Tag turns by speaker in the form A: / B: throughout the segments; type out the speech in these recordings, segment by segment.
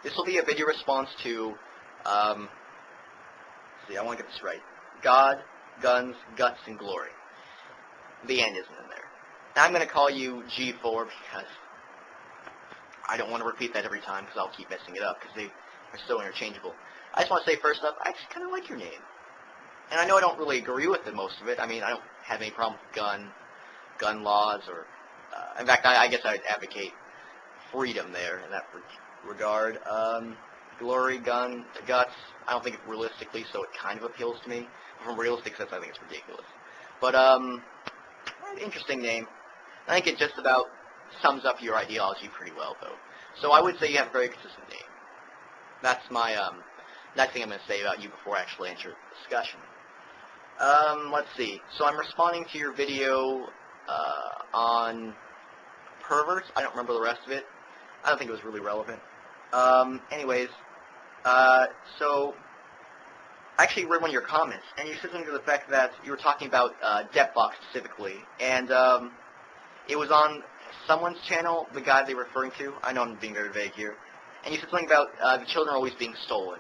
A: This will be a video response to, see, I want to get this right. God, Guns, Guts, and Glory. The end isn't in there. Now I'm going to call you G4 because I don't want to repeat that every time because I'll keep messing it up because they are so interchangeable. I just want to say first up, I just kind of like your name. And I know I don't really agree with it, most of it. I mean, I don't have any problem with gun laws or, in fact, I guess I'd advocate freedom there in that regard. Glory, gun, guts, I don't think it realistically, so it kind of appeals to me. From a realistic sense, I think it's ridiculous. But, interesting name. I think it just about sums up your ideology pretty well, though. So I would say you have a very consistent name. That's my, next thing I'm going to say about you before I actually enter the discussion. Let's see. So I'm responding to your video, on perverts. I don't remember the rest of it. I don't think it was really relevant. Anyways, so I actually read one of your comments, and you said something to the fact that you were talking about Depbox specifically, and it was on someone's channel, the guy they were referring to. I know I'm being very vague here. And you said something about the children are always being stolen.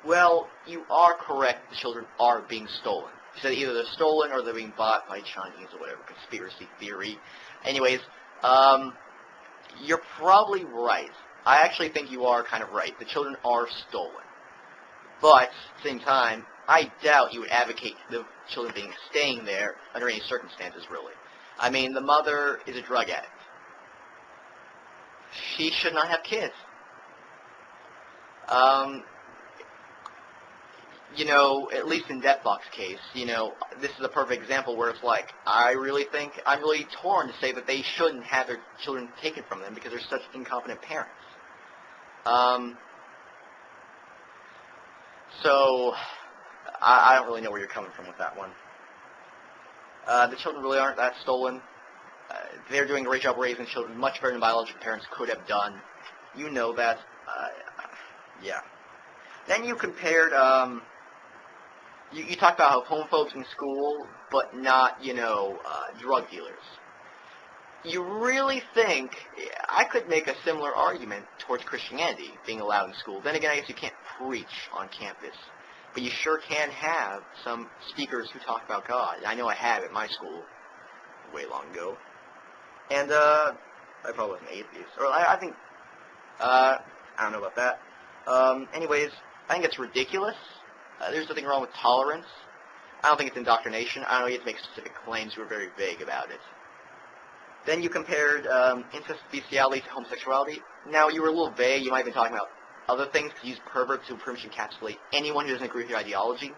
A: Well, you are correct. The children are being stolen. You said either they're stolen or they're being bought by Chinese or whatever, conspiracy theory. Anyways, you're probably right. I actually think you are kind of right. The children are stolen. But, at the same time, I doubt you would advocate the children staying there under any circumstances, really. I mean, the mother is a drug addict. She should not have kids. You know, at least in Depbox's case, you know, this is a perfect example where it's like, I really think, I'm really torn to say that they shouldn't have their children taken from them because they're such incompetent parents. So, I don't really know where you're coming from with that one. The children really aren't that stolen. They're doing a great job raising children, much better than biological parents could have done. You know that. Yeah. Then you compared, you talked about how homophobes in school, but not, you know, drug dealers. You really think, I could make a similar argument towards Christianity being allowed in school. Then again, I guess you can't preach on campus. But you sure can have some speakers who talk about God. I know I have at my school way long ago. And, I probably was an atheist. Or I think, I don't know about that. Anyways, I think it's ridiculous. There's nothing wrong with tolerance. I don't think it's indoctrination. I don't know, you have to make specific claims. You were very vague about it. Then you compared incest, bestiality to homosexuality. Now, you were a little vague. You might have been talking about other things, because you use pervert to pretty much encapsulate anyone who doesn't agree with your ideology,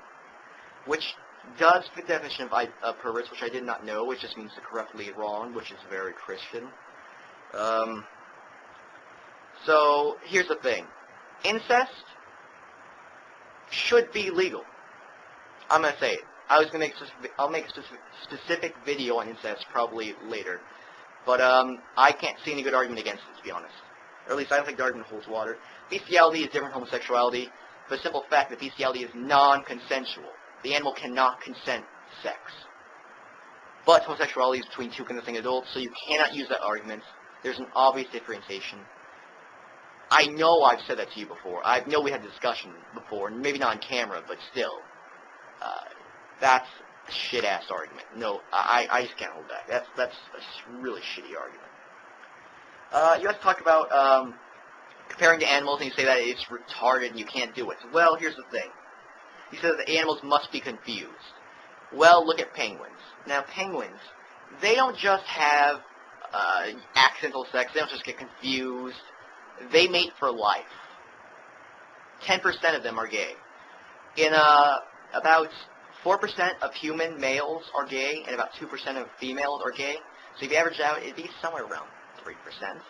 A: which does fit the definition of perverts, which I did not know, which just means to corruptly wrong, which is very Christian. So, here's the thing. Incest should be legal. I'm going to say it. I'll make a specific video on incest probably later. But I can't see any good argument against it, to be honest. Or at least I don't think the argument holds water. Bestiality is different from homosexuality for the simple fact that bestiality is non-consensual. The animal cannot consent to sex. But homosexuality is between two consenting adults, so you cannot use that argument. There's an obvious differentiation. I know I've said that to you before. I know we had a discussion before, and maybe not on camera, but still. That's a shit-ass argument. No, I just can't hold back. That's a really shitty argument. You guys talk about comparing to animals, and you say that it's retarded and you can't do it. Well, here's the thing. You said that the animals must be confused. Well, look at penguins. Now, penguins, they don't just have accidental sex. They don't just get confused. They mate for life. 10% of them are gay. In about 4% of human males are gay, and about 2% of females are gay. So if you average out, it'd be somewhere around 3%.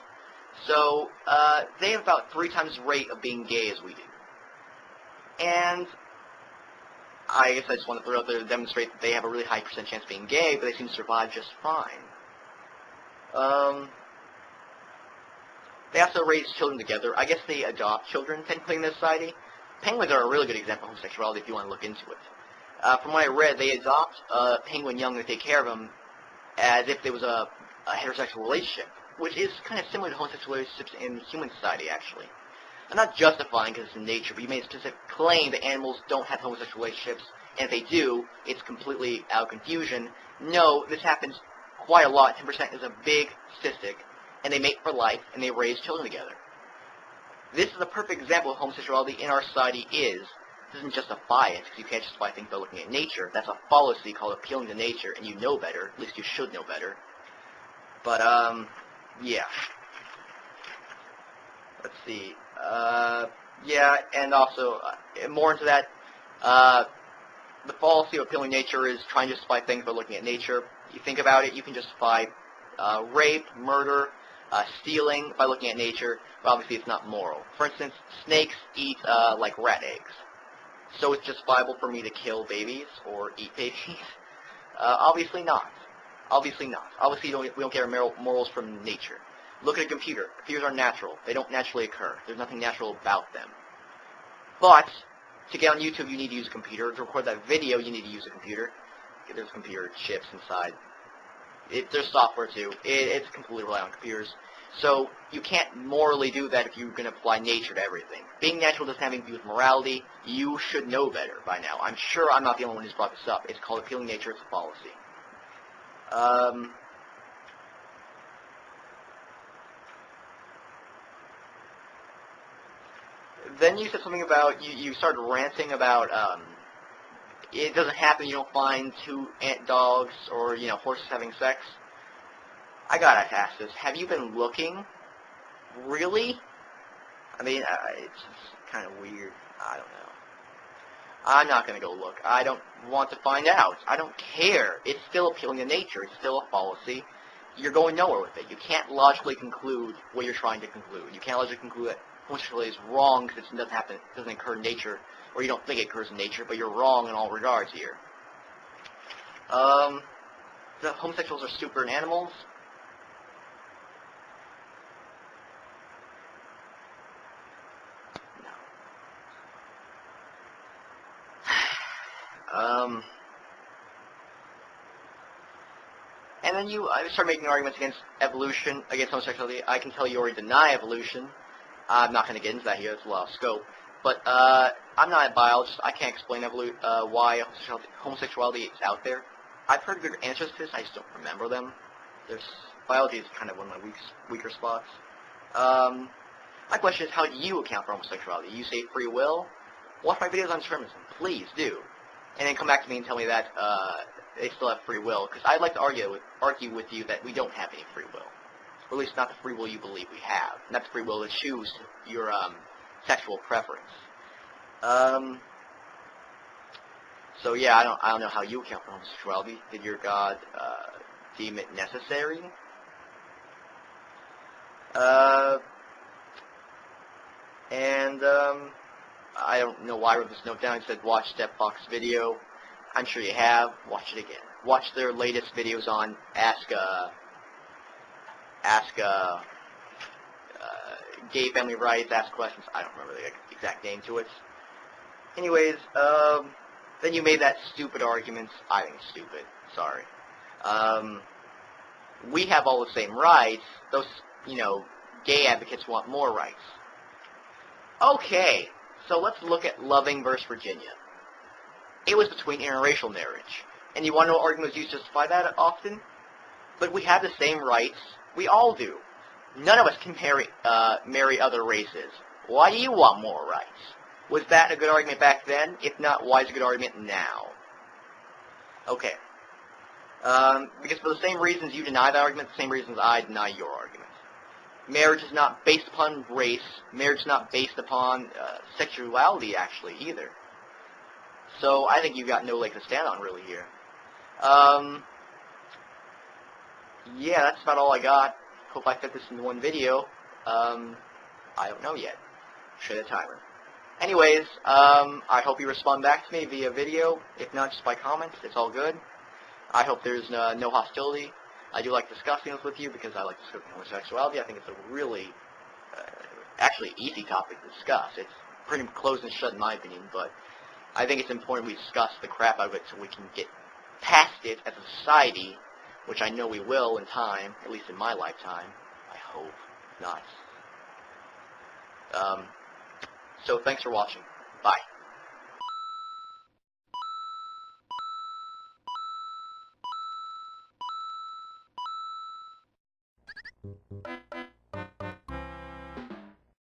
A: So they have about 3 times the rate of being gay as we do. And I guess I just want to throw out there to demonstrate that they have a really high percent chance of being gay, but they seem to survive just fine. They also raise children together. I guess they adopt children, technically, in this society. Penguins are a really good example of homosexuality if you want to look into it. From what I read, they adopt a penguin young and take care of him as if there was a heterosexual relationship, which is kind of similar to homosexual relationships in human society, actually. I'm not justifying because it's in nature, but you made a specific claim that animals don't have homosexual relationships, and if they do, it's completely out of confusion. No, this happens quite a lot. 10% is a big statistic, and they mate for life, and they raise children together. This is a perfect example of homosexuality in our society is. This doesn't justify it, because you can't justify things by looking at nature. That's a fallacy called appealing to nature, and you know better. At least you should know better. But, yeah. Let's see. Yeah, and also, more into that, the fallacy of appealing to nature is trying to justify things by looking at nature. You think about it, you can justify rape, murder, stealing by looking at nature, but obviously it's not moral. For instance, snakes eat, like rat eggs. So it's justifiable for me to kill babies or eat babies? Obviously not. Obviously not. Obviously we don't get our morals from nature. Look at a computer. Computers are natural. They don't naturally occur. There's nothing natural about them. But to get on YouTube, you need to use a computer. To record that video, you need to use a computer. There's computer chips inside. There's software too. It's completely reliant on computers. So you can't morally do that if you're going to apply nature to everything. Being natural doesn't have anything to do with morality. You should know better by now. I'm sure I'm not the only one who's brought this up. It's called appealing to nature. It's a policy. Then you said something about, you started ranting about, it doesn't happen, you don't find two ant dogs or, horses having sex. I gotta ask this, have you been looking? Really? I mean, it's just kind of weird. I don't know. I'm not gonna go look. I don't want to find out. I don't care. It's still appealing to nature. It's still a fallacy. You're going nowhere with it. You can't logically conclude what you're trying to conclude. You can't logically conclude that homosexuality is wrong because it doesn't happen, it doesn't occur in nature, or you don't think it occurs in nature, but you're wrong in all regards here. The homosexuals are stupid animals. No. And then I start making arguments against evolution, against homosexuality. I can tell you already deny evolution. I'm not going to get into that here. It's a lot of scope. But I'm not a biologist. I can't explain why homosexuality is out there. I've heard good answers to this. I just don't remember them. Biology is kind of one of my weaker spots. My question is, how do you account for homosexuality? You say free will? Watch my videos on determinism. Please do. And then come back to me and tell me that they still have free will. Because I'd like to argue with you that we don't have any free will. Or at least not the free will you believe we have. Not the free will to choose your sexual preference. So yeah, I don't know how you account for homosexuality. Did your God deem it necessary? I don't know why I wrote this note down. I said watch Step Fox's video. I'm sure you have. Watch it again. Watch their latest videos on gay family rights, ask questions. I don't remember the exact name to it. Anyways, then you made that stupid argument. I think it's stupid. Sorry. We have all the same rights. Those, gay advocates want more rights. Okay, so let's look at Loving versus Virginia. It was between interracial marriage. And you want to know what argument was used to justify that often? But we have the same rights. We all do. None of us can marry other races. Why do you want more rights? Was that a good argument back then? If not, why is it a good argument now? Okay. Because for the same reasons you deny that argument, the same reasons I deny your argument. Marriage is not based upon race. Marriage is not based upon sexuality, actually, either. So I think you've got no leg to stand on, really, here. Yeah, that's about all I got. Hope I fit this into one video. I don't know yet. Show the timer. Anyways, I hope you respond back to me via video. If not, just by comments. It's all good. I hope there's no hostility. I do like discussing this with you because I like discussing homosexuality. I think it's a really, actually easy topic to discuss. It's pretty closed and shut in my opinion, but I think it's important we discuss the crap out of it so we can get past it as a society, which I know we will in time, at least in my lifetime. I hope not. So thanks for watching. Bye.